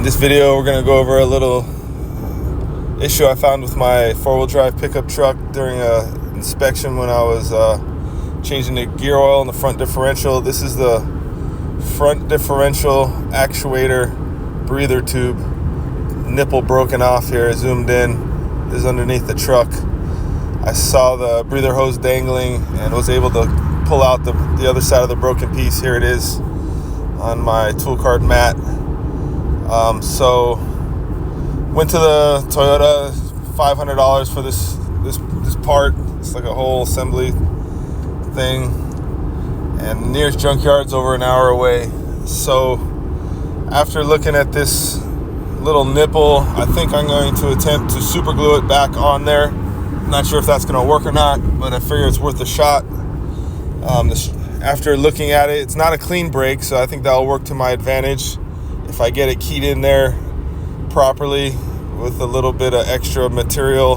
In this video, we're going to go over a little issue I found with my four-wheel drive pickup truck during an inspection when I was changing the gear oil in the front differential. This is the front differential actuator breather tube. Nipple broken off here. I zoomed in. This is underneath the truck. I saw the breather hose dangling and was able to pull out the other side of the broken piece. Here it is on my tool card mat. So went to the Toyota, $500 for this part. It's like a whole assembly thing, and the nearest junkyard's over an hour away. So after looking at this little nipple, I think I'm going to attempt to super glue it back on there. I'm not sure if that's going to work or not, but I figure it's worth a shot. After looking at it, it's not a clean brake, so I think that'll work to my advantage. If I get it keyed in there properly with a little bit of extra material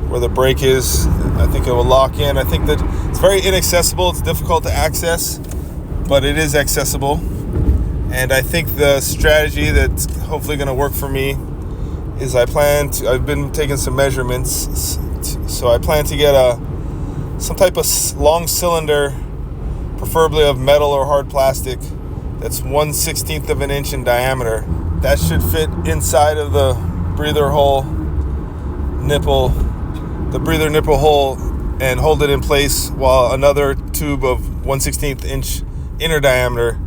where the brake is, I think it will lock in. I think that it's very inaccessible. It's difficult to access, but it is accessible. And I think the strategy that's hopefully going to work for me is I've been taking some measurements, so I plan to get some type of long cylinder, preferably of metal or hard plastic, that's 1/16 of an inch in diameter. That should fit inside of the breather hole nipple, the breather nipple hole, and hold it in place, while another tube of 1/16 inch inner diameter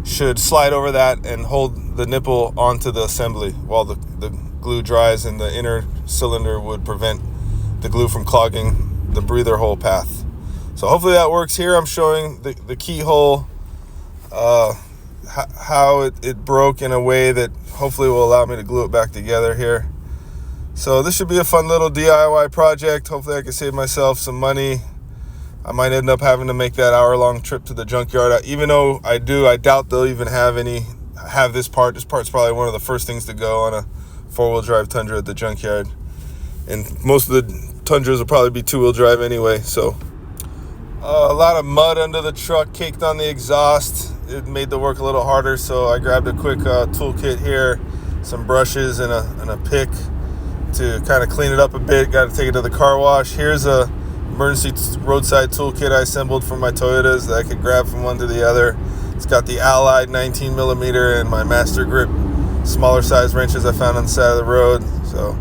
should slide over that and hold the nipple onto the assembly while the glue dries, and the inner cylinder would prevent the glue from clogging the breather hole path. So hopefully that works. Here I'm showing the keyhole, how it broke in a way that hopefully will allow me to glue it back together here. So this should be a fun little DIY project. Hopefully I can save myself some money. I might end up having to make that hour-long trip to the junkyard. Even though I doubt they'll even have this part. This part's probably one of the first things to go on a four-wheel drive Tundra at the junkyard. And most of the Tundras will probably be two-wheel drive anyway. So a lot of mud under the truck, caked on the exhaust. It made the work a little harder, so I grabbed a quick toolkit here, some brushes and a pick to kind of clean it up a bit. Got to take it to the car wash. Here's a emergency roadside toolkit I assembled for my Toyotas that I could grab from one to the other. It's got the Allied 19 millimeter and my Master Grip smaller size wrenches I found on the side of the road. So